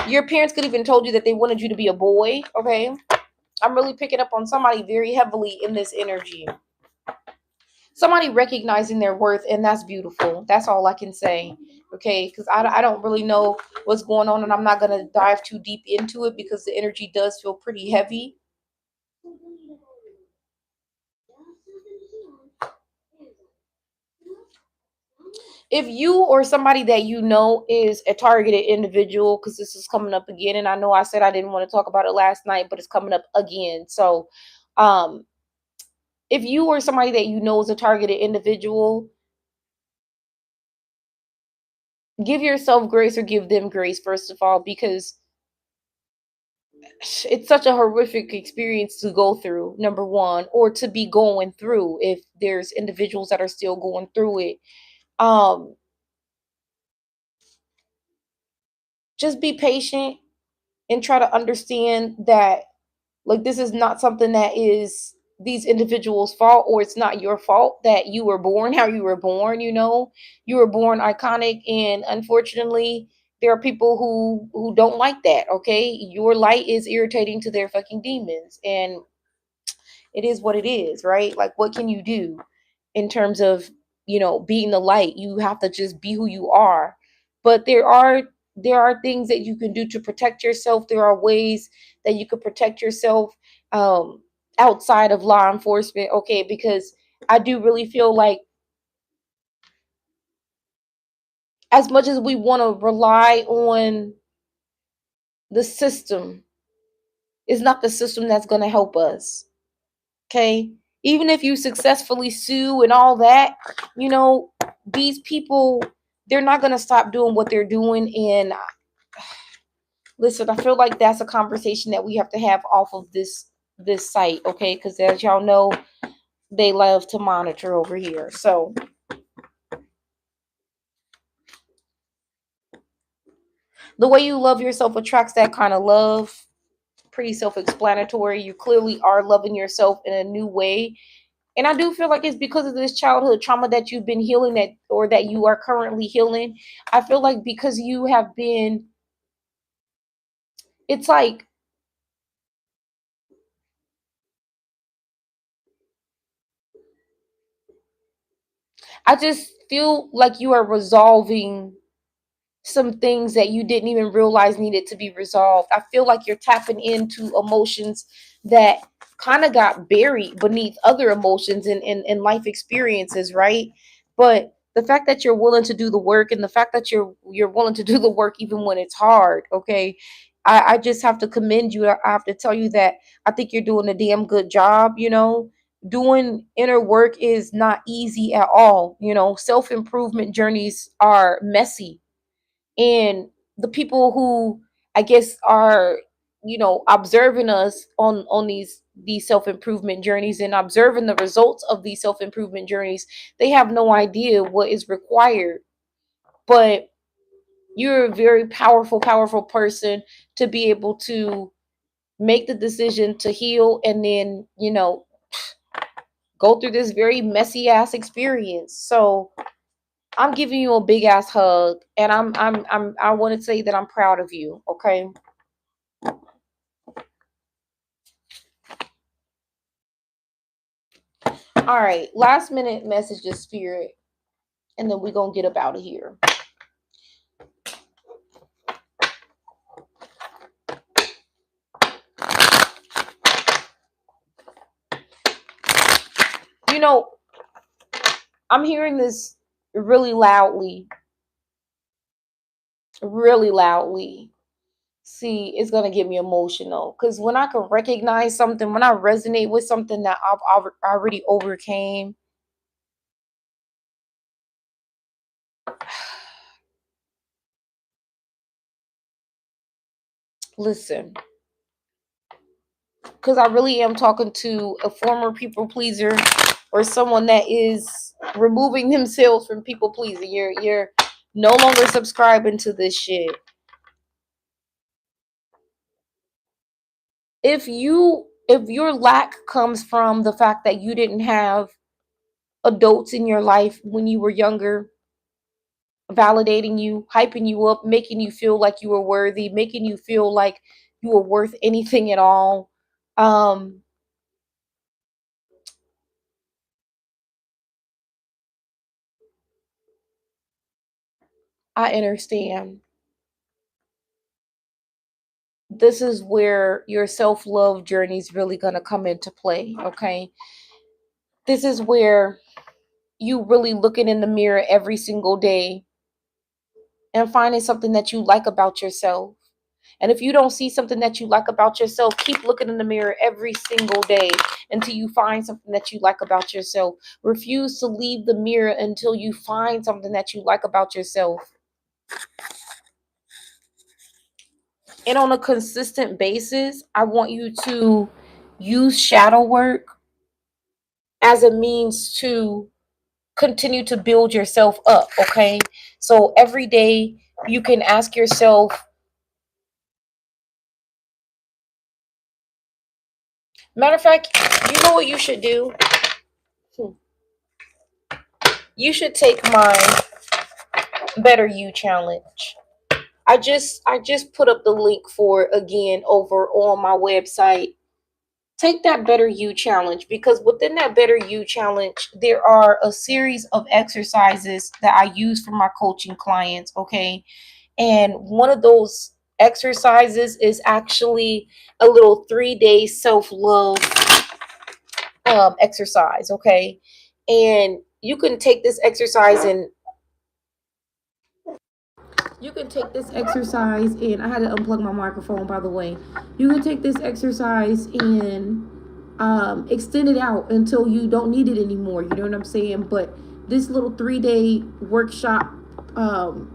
your parents could even told you that they wanted you to be a boy. Okay, I'm really picking up on somebody very heavily in this energy. Somebody recognizing their worth, and that's beautiful. That's all I can say. Okay, because I don't really know what's going on, and I'm not gonna dive too deep into it because the energy does feel pretty heavy. If you or somebody that you know is a targeted individual, because this is coming up again, and I know I said I didn't want to talk about it last night, but it's coming up again. So um if you or somebody that you know is a targeted individual, give yourself grace or give them grace, first of all, because it's such a horrific experience to go through, number one, or to be going through if there's individuals that are still going through it. Um, just be patient and try to understand that, like, this is not something that is these individuals' fault, or it's not your fault that you were born how you were born. You were born iconic, and unfortunately there are people who don't like that. Okay, your light is irritating to their fucking demons, and it is what it is, right? Like, what can you do in terms of, being the light? You have to just be who you are. But there are things that you can do to protect yourself. There are ways that you could protect yourself um outside of law enforcement, okay? Because I do really feel like, as much as we want to rely on the system, it's not the system that's going to help us. Okay, even if you successfully sue and all that, you know these people, they're not going to stop doing what they're doing. And listen, I feel like that's a conversation that we have to have off of this site, okay? Because as y'all know, they love to monitor over here. So the way you love yourself attracts that kind of love. Pretty self-explanatory. You clearly are loving yourself in a new way. And I do feel like it's because of this childhood trauma that you've been healing, that, or that you are currently healing. I feel like because you have been, it's like, I just feel like you are resolving some things that you didn't even realize needed to be resolved. I feel like you're tapping into emotions that kind of got buried beneath other emotions and life experiences, right? But the fact that you're willing to do the work, and the fact that you're willing to do the work even when it's hard, okay? I just have to commend you. I have to tell you that I think you're doing a damn good job. Doing inner work is not easy at all. Self-improvement journeys are messy, and the people who, I guess, are observing us on these self-improvement journeys, and observing the results of these self-improvement journeys, they have no idea what is required. But you're a very powerful person to be able to make the decision to heal, and then go through this very messy ass experience. So I'm giving you a big ass hug, and I want to say that I'm proud of you. Okay. All right. Last minute message to spirit, and then we're gonna get up out of here. You know, I'm hearing this really loudly, really loudly. See, it's gonna get me emotional, because when I can recognize something, when I resonate with something that I've already overcame. Listen, because I really am talking to a former people pleaser, or someone that is removing themselves from people pleasing. You're no longer subscribing to this shit. If your lack comes from the fact that you didn't have adults in your life when you were younger, validating you, hyping you up, making you feel like you were worthy, making you feel like you were worth anything at all, um I understand. This is where your self-love journey is really going to come into play, okay? This is where you really looking in the mirror every single day and finding something that you like about yourself. And if you don't see something that you like about yourself, keep looking in the mirror every single day until you find something that you like about yourself. Refuse to leave the mirror until you find something that you like about yourself. And on a consistent basis, I want you to use shadow work as a means to continue to build yourself up, okay? So every day you can ask yourself, matter of fact, you know what you should do? You should take my Better You challenge. I just put up the link for it again over on my website. Take that Better You challenge, because within that Better You challenge, there are a series of exercises that I use for my coaching clients, okay? And one of those exercises is actually a little 3-day self-love exercise, okay? And you can take this exercise and I had to unplug my microphone, by the way. You can take this exercise and extend it out until you don't need it anymore. You know what I'm saying? But this little 3-day workshop, um,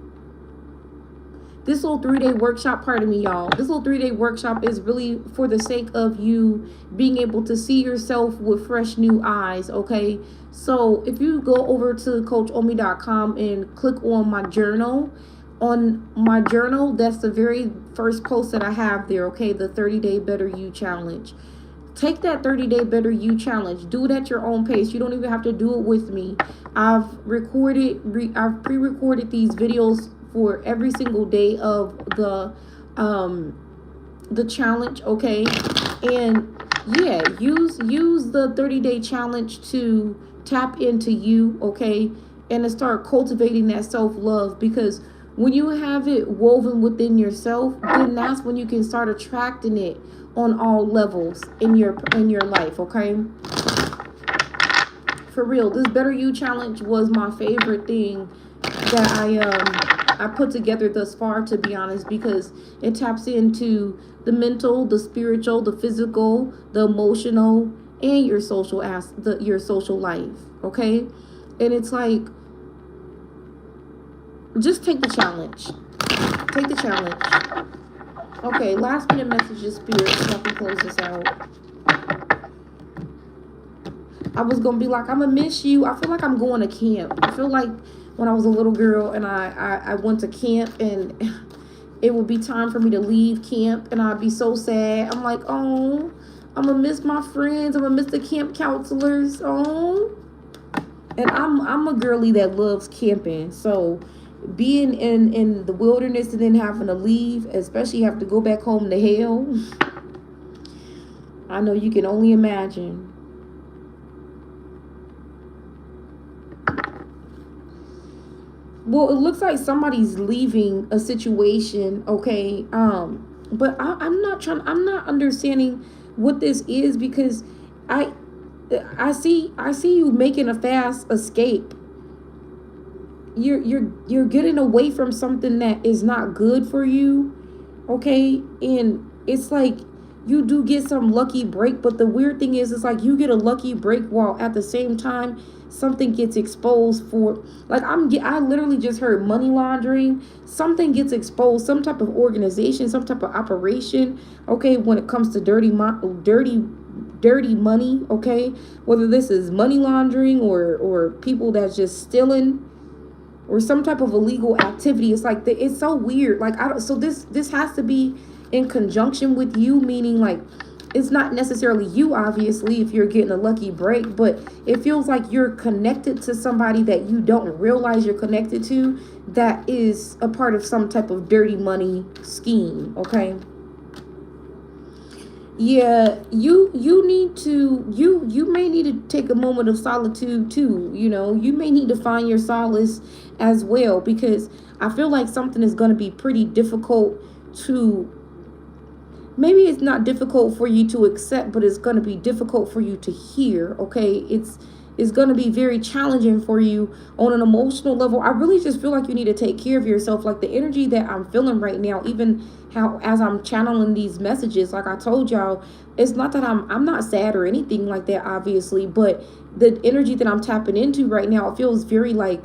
this little 3-day workshop, pardon me, y'all. This little 3-day workshop is really for the sake of you being able to see yourself with fresh new eyes, okay? So if you go over to coachomi.com and click on my journal, that's the very first post that I have there, okay? The 30-day Better You challenge. Take that 30-day Better You challenge. Do it at your own pace. You don't even have to do it with me. I've pre-recorded these videos for every single day of the challenge, okay? And yeah, use the 30-day challenge to tap into you, okay? And to start cultivating that self-love, because when you have it woven within yourself, then that's when you can start attracting it on all levels in your life, okay? For real, this Better You challenge was my favorite thing that I put together thus far, to be honest, because it taps into the mental, the spiritual, the physical, the emotional, and your your social life, okay? And it's like, just take the challenge. Take the challenge. Okay, last minute messages, spirit, so I can close this out. I was gonna be like, I'm gonna miss you. I feel like I'm going to camp. I feel like when I was a little girl and I went to camp, and it would be time for me to leave camp, and I'd be so sad. I'm like, oh, I'm gonna miss my friends. I'm gonna miss the camp counselors. Oh, and I'm a girly that loves camping. So being in the wilderness and then having to leave, especially have to go back home to hell, I know you can only imagine. Well, it looks like somebody's leaving a situation, okay? But I'm not understanding what this is, because I I see you making a fast escape. You're getting away from something that is not good for you, okay? And it's like you do get some lucky break, but the weird thing is, it's like you get a lucky break while at the same time something gets exposed for, like, I literally just heard money laundering. Something gets exposed, some type of organization, some type of operation, okay, when it comes to dirty money, okay? Whether this is money laundering or people that's just stealing, or some type of illegal activity. It's like it's so weird. Like, I don't. So this has to be in conjunction with you, meaning like it's not necessarily you, obviously, if you're getting a lucky break, but it feels like you're connected to somebody that you don't realize you're connected to, that is a part of some type of dirty money scheme. Okay. Yeah, you need to you may need to take a moment of solitude too. You know, you may need to find your solace as well, because I feel like something is going to be pretty difficult to, maybe it's not difficult for you to accept, but it's going to be difficult for you to hear, okay? It's going to be very challenging for you on an emotional level. I really just feel like you need to take care of yourself. Like, the energy that I'm feeling right now, even how as I'm channeling these messages, like I told y'all, it's not that I'm not sad or anything like that, obviously, but the energy that I'm tapping into right now, it feels very like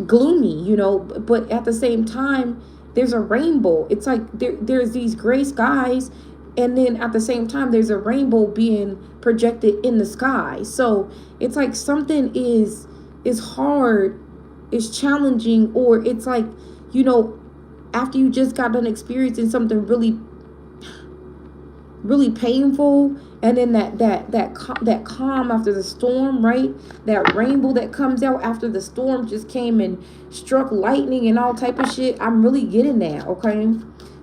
gloomy, you know, but at the same time, there's a rainbow. It's like there's these gray skies, and then at the same time there's a rainbow being projected in the sky. So it's like something is hard, is challenging, or it's like, you know, after you just got done experiencing something really painful, and then that calm after the storm, right? That rainbow that comes out after the storm just came and struck lightning and all type of shit. I'm really getting that, okay?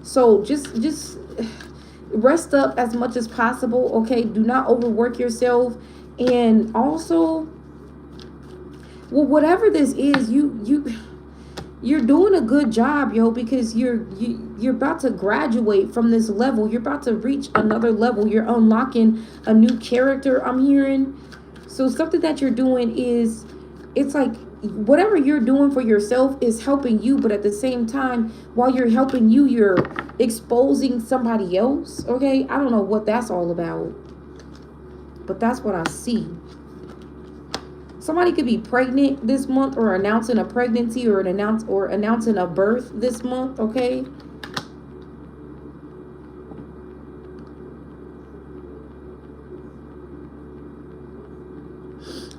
So just rest up as much as possible, okay? Do not overwork yourself. And also, well, whatever this is, you're doing a good job, yo, because you're about to graduate from this level. You're about to reach another level. You're unlocking a new character, I'm hearing. So something that you're doing is, it's like whatever you're doing for yourself is helping you, but at the same time, while you're helping you, you're exposing somebody else, okay? I don't know what that's all about, but that's what I see. Somebody could be pregnant this month, or announcing a pregnancy, or announcing a birth this month, okay?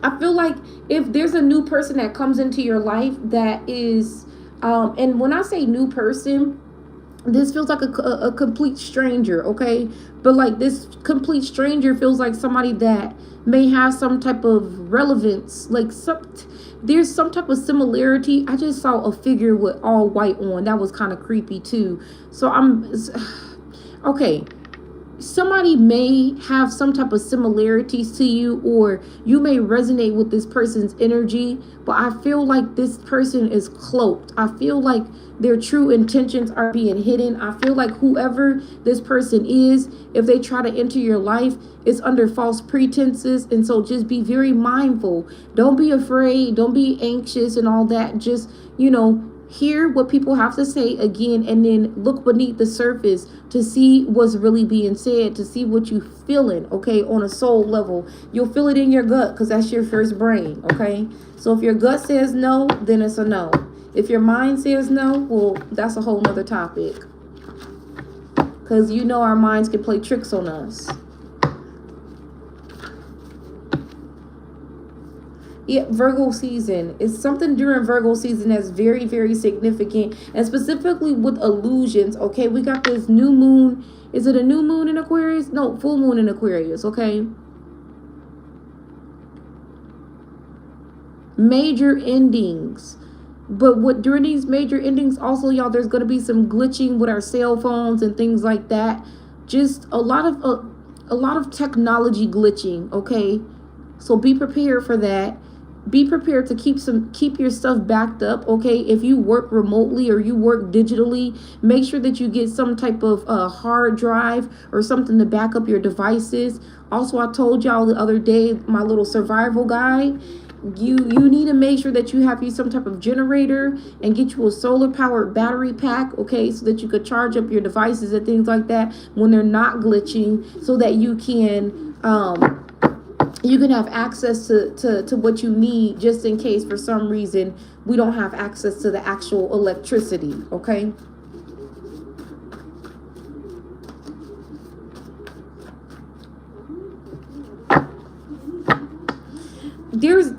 I feel like if there's a new person that comes into your life that is, and when I say new person, this feels like a complete stranger, okay? But like this complete stranger feels like somebody that may have some type of relevance, like there's some type of similarity. I just saw a figure with all white on. That was kind of creepy too. So okay. Somebody may have some type of similarities to you, or you may resonate with this person's energy, but I feel like this person is cloaked. I feel like their true intentions are being hidden. I feel like whoever this person is, if they try to enter your life, it's under false pretenses. And so just be very mindful. Don't be afraid. Don't be anxious and all that. Just, you know, hear what people have to say again, and then look beneath the surface to see what's really being said, to see what you feeling, okay? On a soul level, you'll feel it in your gut, because that's your first brain, okay? So if your gut says no, then it's a no. If your mind says no, well, that's a whole nother topic, because you know our minds can play tricks on us. Yeah, Virgo season is something during Virgo season that's very, very significant, and specifically with illusions, okay? We got this new moon. Is it a new moon in Aquarius? No, full moon in Aquarius, okay? Major endings. But what during these major endings, also, y'all, there's going to be some glitching with our cell phones and things like that. Just a lot of technology glitching, okay? So be prepared for that. Be prepared to keep your stuff backed up, okay? If you work remotely or you work digitally, make sure that you get some type of hard drive or something to back up your devices. Also, I told y'all the other day, my little survival guide, you need to make sure that you have some type of generator and get you a solar powered battery pack, okay, so that you could charge up your devices and things like that when they're not glitching, so that you can have access to what you need, just in case for some reason we don't have access to the actual electricity, okay? There's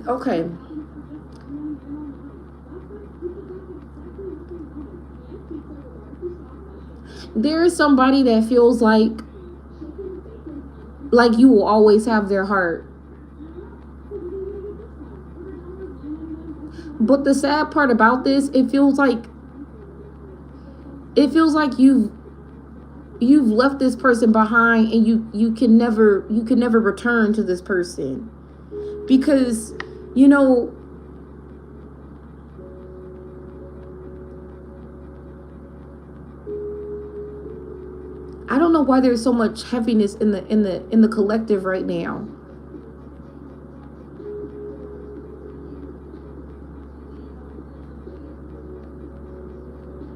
okay. There is somebody that feels like you will always have their heart. But the sad part about this, it feels like you've left this person behind, and you can never return to this person, because, you know, I don't know why there's so much heaviness in the collective right now.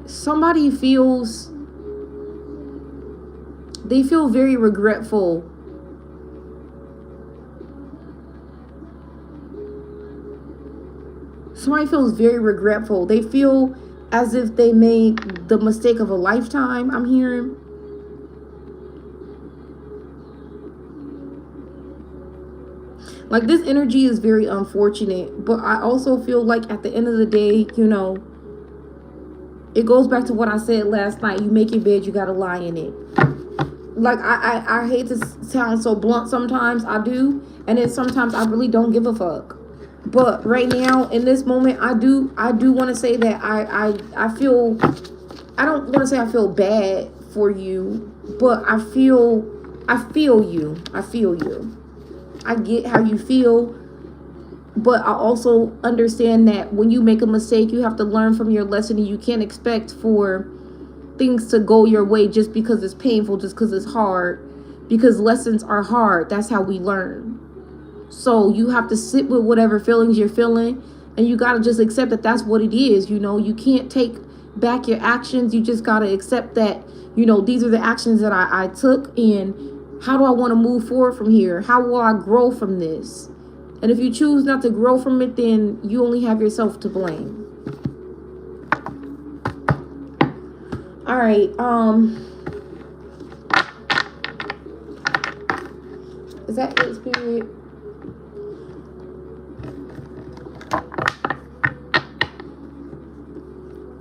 Somebody feels very regretful. Somebody feels very regretful. They feel as if they made the mistake of a lifetime, I'm hearing. Like, this energy is very unfortunate, but I also feel like at the end of the day, you know, it goes back to what I said last night. You make your bed, you gotta lie in it. Like, I hate to sound so blunt sometimes, I do, and then sometimes I really don't give a fuck. But right now, in this moment, I do want to say that I feel, I don't want to say I feel bad for you, but I feel you. I feel you. I get how you feel, but I also understand that when you make a mistake, you have to learn from your lesson, and you can't expect for things to go your way just because it's painful, just because it's hard, because lessons are hard. That's how we learn. So you have to sit with whatever feelings you're feeling, and you got to just accept that that's what it is. You know, you can't take back your actions. You just got to accept that, you know, these are the actions that I took, and how do I want to move forward from here? How will I grow from this? And if you choose not to grow from it, then you only have yourself to blame. All right. Is that it, Spirit?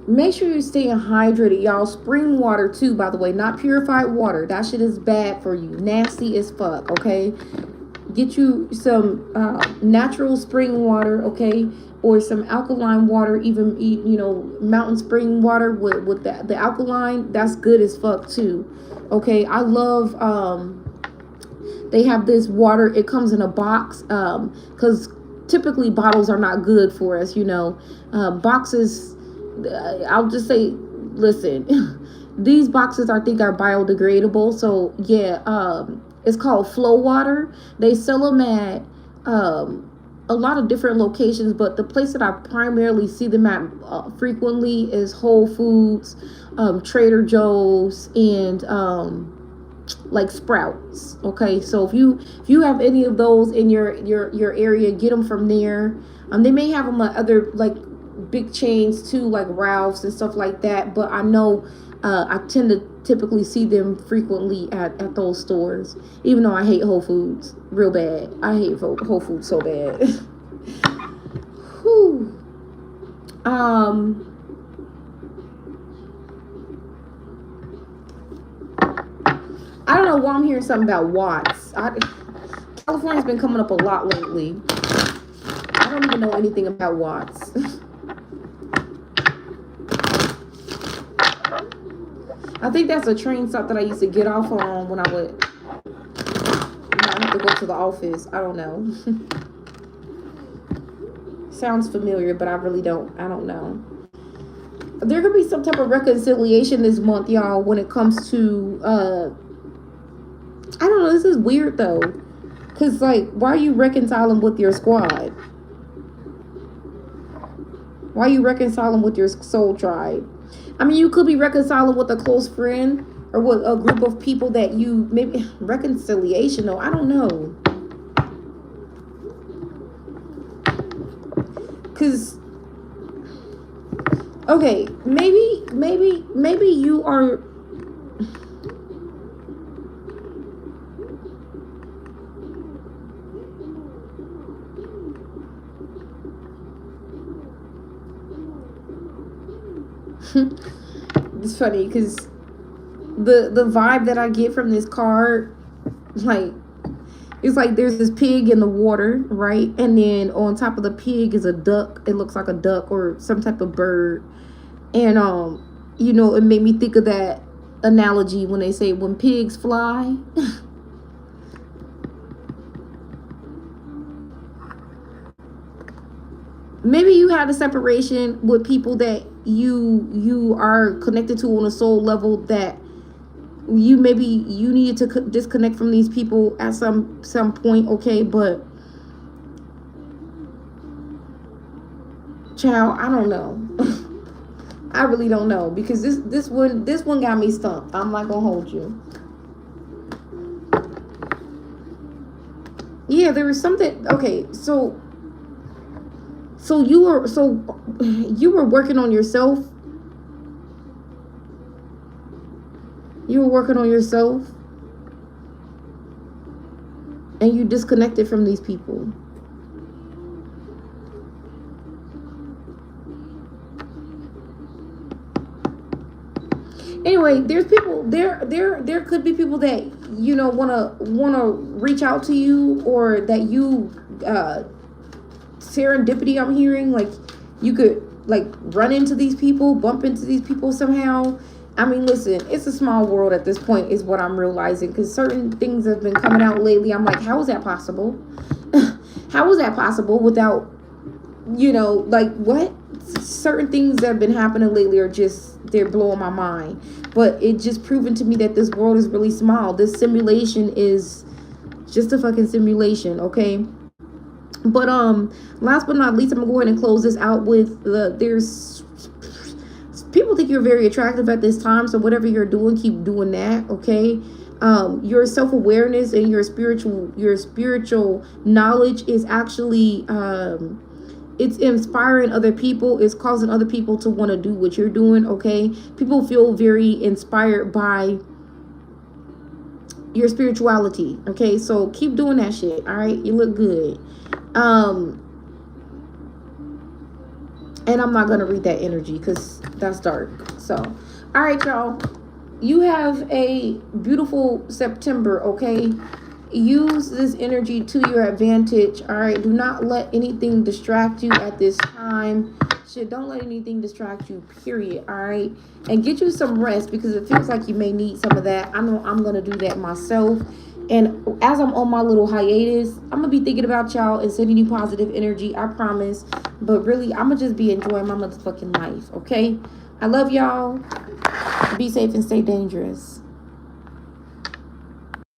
Make sure you're staying hydrated, y'all. Spring water too, by the way, not purified water. That shit is bad for you. Nasty as fuck, okay? Get you some natural spring water, okay? Or some alkaline water, even, you know, mountain spring water with the alkaline. That's good as fuck too, okay? I love, they have this water. It comes in a box, because typically bottles are not good for us, you know. Boxes, I'll just say, listen, these boxes I think are biodegradable. So yeah, it's called Flow Water. They sell them at a lot of different locations, but the place that I primarily see them at frequently is Whole Foods, Trader Joe's, and like Sprouts. Okay, so if you have any of those in your area, get them from there. They may have them at other like big chains too, like Ralph's and stuff like that, but I know I tend to typically see them frequently at those stores, even though I hate Whole Foods real bad. I hate Whole Foods so bad. Whew. I don't know why I'm hearing something about watts. California's been coming up a lot lately. I don't even know anything about watts. I think that's a train stop that I used to get off on when I would have to go to the office. I don't know. Sounds familiar, but I really don't. I don't know. There could be some type of reconciliation this month, y'all, when it comes to I don't know. This is weird though, cause like, why are you reconciling with your squad? Why are you reconciling with your soul tribe? I mean, you could be reconciling with a close friend or with a group of people that you maybe reconciliation. though. I don't know. Cause okay, maybe you are. It's funny because the vibe that I get from this card, like, it's like there's this pig in the water, right? And then on top of the pig is a duck. It looks like a duck or some type of bird. And you know, it made me think of that analogy when they say when pigs fly. Maybe you had a separation with people that you are connected to on a soul level, that you needed to disconnect from these people at some point, okay? But child, I don't know. I really don't know, because this one got me stumped. I'm not gonna hold you. Yeah, there was something. Okay, so you were working on yourself You were working on yourself. And you disconnected from these people. Anyway, there's people there could be people that, you know, wanna reach out to you, or that you serendipity, I'm hearing, like you could like run into these people, bump into these people somehow. I mean, listen, it's a small world at this point, is what I'm realizing, because certain things have been coming out lately. I'm like, how is that possible? How is that possible without, you know, like, what? Certain things that have been happening lately are just, they're blowing my mind. But it just proven to me that this world is really small. This simulation is just a fucking simulation, okay? But last but not least, I'm gonna go ahead and close this out with there's people think you're very attractive at this time, so whatever you're doing, keep doing that, okay? Your self-awareness and your spiritual knowledge is actually it's inspiring other people. It's causing other people to want to do what you're doing, okay? People feel very inspired by your spirituality, okay? So keep doing that shit, all right? You look good. And I'm not gonna read that energy because that's dark. So, all right, y'all. You have a beautiful September, okay? Use this energy to your advantage, all right? Do not let anything distract you at this time. Shit, don't let anything distract you, period, all right? And get you some rest, because it feels like you may need some of that. I know I'm gonna do that myself. And as I'm on my little hiatus, I'm gonna be thinking about y'all and sending you positive energy, I promise. But really, I'm gonna just be enjoying my motherfucking life, okay? I love y'all. Be safe and stay dangerous.